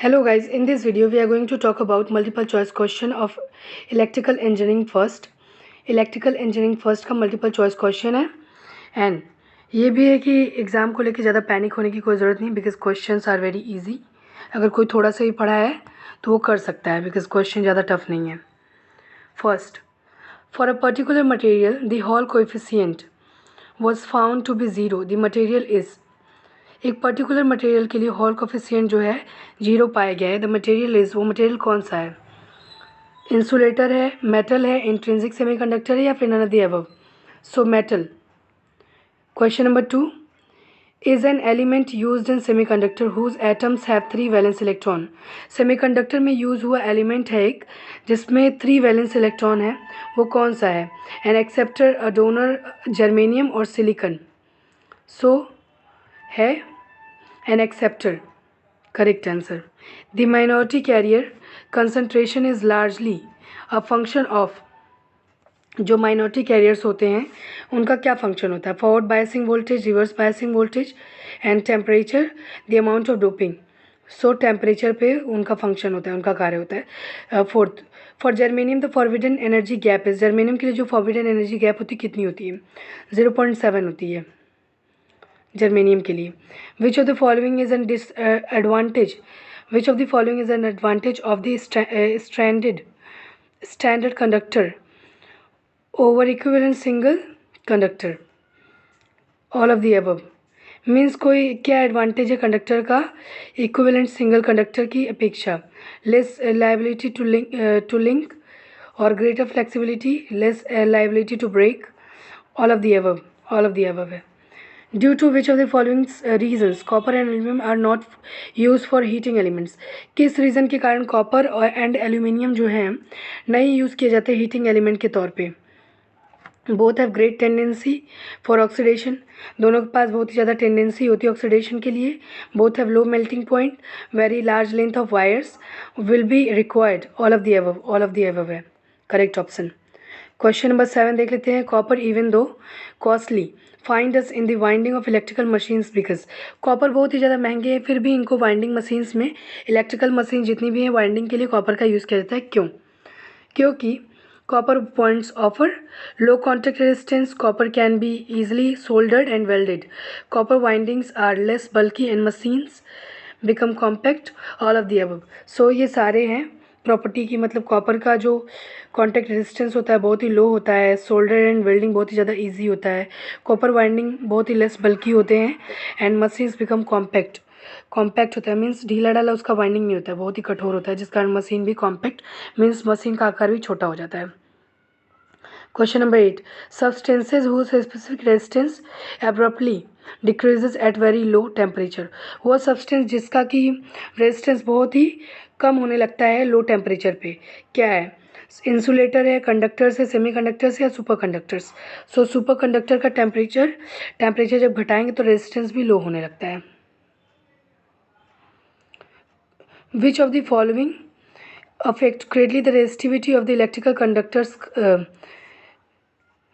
Hello guys, in this video we are going to talk about multiple choice question of electrical engineering first. Electrical engineering first का multiple choice question है and ये भी है कि exam को लेके ज़्यादा पैनिक होने की कोई ज़रूरत नहीं because questions are very easy. अगर कोई थोड़ा सा ही पढ़ा है तो वो कर सकता है बिकॉज क्वेश्चन ज़्यादा टफ नहीं है. First, for a particular material the Hall coefficient was found to be zero. The material is. एक पर्टिकुलर मटेरियल के लिए हॉल कोफिशिएंट जो है जीरो पाया गया है. The material is. वो मटेरियल कौन सा है? इंसुलेटर है, मेटल है, इंट्रिंसिक सेमीकंडक्टर है या फिर none of the above. So metal. Question number 2, is an element used in semiconductor whose atoms have 3 valence electron. Semiconductor में यूज़ हुआ एलिमेंट है एक जिसमें 3 वैलेंस इलेक्ट्रॉन है. वो कौन सा है? An acceptor, a donor, germanium और सिलिकॉन. सो है an acceptor. Correct answer. The minority carrier concentration is largely a function of. जो माइनॉरिटी कैरियर्स होते हैं उनका क्या फंक्शन होता है? Forward biasing voltage, reverse biasing voltage and temperature, the amount of doping. So temperature पे उनका फंक्शन होता है, उनका कार्य होता है. Fourth, for germanium the forbidden energy gap is. Germanium के लिए जो फॉरबिडन एनर्जी गैप होती है कितनी होती है? 0.7 होती है जर्मेनियम के लिए. विच of the following is an disadvantage. Which of the following is an advantage of the standard conductor over equivalent single conductor. All of the above. Means कोई क्या एडवांटेज है कंडक्टर का इक्विवेलेंट सिंगल कंडक्टर की अपेक्षा? Less liability to link और greater flexibility, less liability to break. All of the above. All of the above है. Due to which of the following reasons copper and aluminum are not used for heating elements. किस reason के कारण copper and aluminium जो हैं नहीं use किए जाते heating element के तौर पे? Both have great tendency for oxidation. दोनों के पास बहुत ही ज़्यादा टेंडेंसी होती है ऑक्सीडेशन के लिए. Both have low melting point. Very large length of wires will be required. All of the above. All of the above है करेक्ट ऑप्शन. क्वेश्चन नंबर 7 देख लेते हैं. Copper even though costly find us in the winding of electrical machines because. Copper बहुत ही ज़्यादा महंगे हैं फिर भी इनको वाइंडिंग मशीन्स में, इलेक्ट्रिकल मशीन जितनी भी हैं वाइंडिंग के लिए कॉपर का यूज़ किया जाता है. क्यों? क्योंकि copper points offer low contact resistance. Copper can be easily soldered and welded. Copper windings are less bulky and machines become compact. All of the above. So ये सारे हैं प्रॉपर्टी की. मतलब कॉपर का जो कॉन्टैक्ट रेजिस्टेंस होता है बहुत ही लो होता है. सोल्डर एंड वेल्डिंग बहुत ही ज़्यादा इजी होता है. कॉपर वाइंडिंग बहुत ही लेस बल्कि होते हैं and machines become compact. Compact होता है मीन्स ढीला डाला उसका वाइंडिंग नहीं होता है, बहुत ही कठोर होता है जिस कारण मशीन भी कॉम्पैक्ट मीन्स मशीन का आकार भी छोटा हो जाता है. Question number 8, substances whose specific resistance abruptly decreases at very low temperature. वो सब्सटेंस जिसका कि रेजिस्टेंस बहुत ही कम होने लगता है लो टेम्परेचर पे. क्या है? इंसुलेटर है, कंडक्टर्स है, सेमी कंडक्टर्स या super conductors. So super conductor का टेम्परेचर जब घटाएंगे तो रेजिस्टेंस भी लो होने लगता है. विच of the following affect greatly the resistivity of the electrical conductors.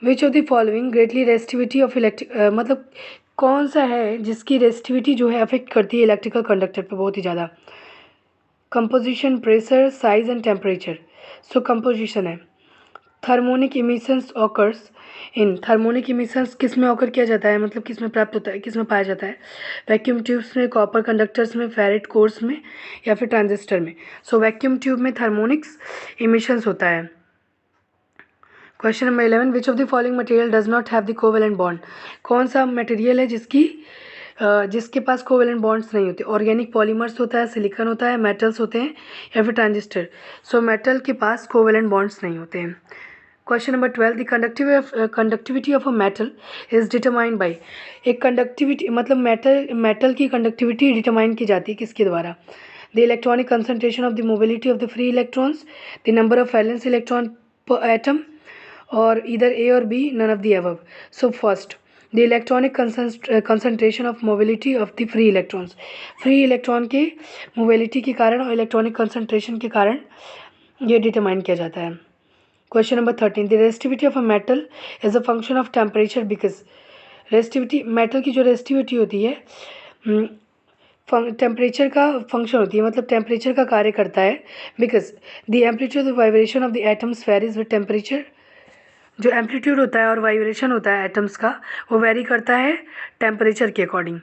Which of the following greatly resistivity of electric. मतलब कौन सा है जिसकी रेजिस्टिविटी जो है अफेक्ट करती है इलेक्ट्रिकल कंडक्टर पे बहुत ही ज़्यादा? Composition, pressure, size and temperature. So composition है. Thermionic emissions occurs in. Thermionic emissions किस में ऑकर किया जाता है, मतलब किस में प्राप्त होता है, किस में पाया जाता है? वैक्यूम ट्यूब्स में, कॉपर कंडक्टर्स में, फेरेट कोर्स में या फिर ट्रांजिस्टर में. सो वैक्यूम ट्यूब में थर्मोनिक्स इमिशंस होता है. Question number 11, which of the following material does not have the covalent bond. कौन सा मटेरियल है जिसके पास कोवेलेंट बॉन्ड्स नहीं होते? ऑर्गेनिक पॉलीमर्स होता है, सिलिकॉन होता है, मेटल्स होते हैं या फिर ट्रांजिस्टर. सो मेटल के पास कोवेलेंट बॉन्ड्स नहीं होते हैं. Question number 12, the conductivity of a metal is determined by. एक कंडक्टिविटी मतलब मेटल की कंडक्टिविटी डिटरमाइन की जाती है किसके द्वारा? The electronic concentration of the mobility of the free electrons, the number of valence electron per atom और either A or B, none of the above. So first, the electronic concentration of mobility of the free electrons. Free electron के mobility के कारण और electronic concentration के कारण ये determine किया जाता है. Question number 13, the resistivity of a metal is a function of temperature because. Resistivity, metal की जो रेजिस्टिविटी होती है टेम्परेचर का फंक्शन होती है, मतलब टेम्परेचर का कार्य करता है, because the amplitude of vibration of the atoms varies with temperature. जो एम्पलीट्यूड होता है और वाइब्रेशन होता है एटम्स का, वो वेरी करता है टेम्परेचर के according.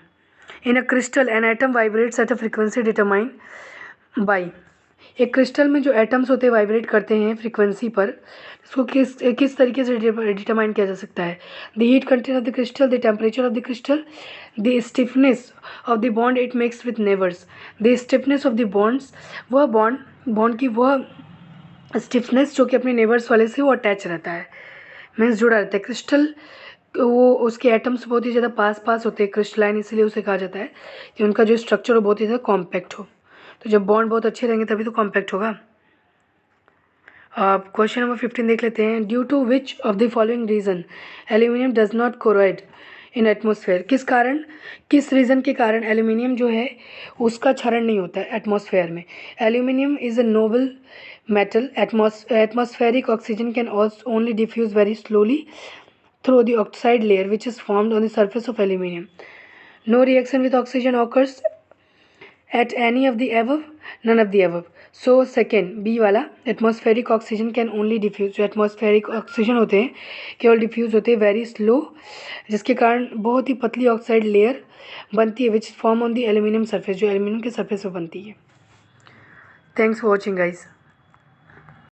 In a crystal an atom vibrates at a frequency determine by. एक क्रिस्टल में जो एटम्स होते हैं वाइब्रेट करते हैं फ्रीक्वेंसी पर, इसको किस तरीके से डिटरमाइन किया जा सकता है? The heat content of the crystal, the temperature of the crystal, the stiffness of the bond it makes with neighbours. The stiffness of the bonds, वह बॉन्ड की वह स्टिफनेस जो कि अपने नेबर्स वाले से वो अटैच रहता है, मीन्स जुड़ा रहता है। क्रिस्टल वो उसके एटम्स बहुत ही ज़्यादा पास होते हैं क्रिस्टलाइन, इसलिए उसे कहा जाता है कि उनका जो स्ट्रक्चर हो बहुत ही ज़्यादा कॉम्पैक्ट हो। तो जब बॉन्ड बहुत अच्छे रहेंगे तभी तो कॉम्पैक्ट होगा। अब क्वेश्चन नंबर 15 देख लेते हैं। Due to which of the following reason aluminium does not corrode in atmosphere. किस रीज़न के कारण एल्यूमिनियम जो है उसका क्षरण नहीं होता है एटमॉस्फेयर में। Aluminium is a noble metal. Atmospheric oxygen can also only diffuse very slowly through the oxide layer which is formed on the surface of aluminium. No reaction with oxygen occurs at any of the above, none of the above. So second B वाला, atmospheric oxygen can only diffuse। जो atmospheric oxygen होते हैं केवल diffuse होते हैं very slow, जिसके कारण बहुत ही पतली ऑक्साइड लेयर बनती है which form on the aluminium surface, जो aluminium के surface पर बनती है। Thanks for watching guys.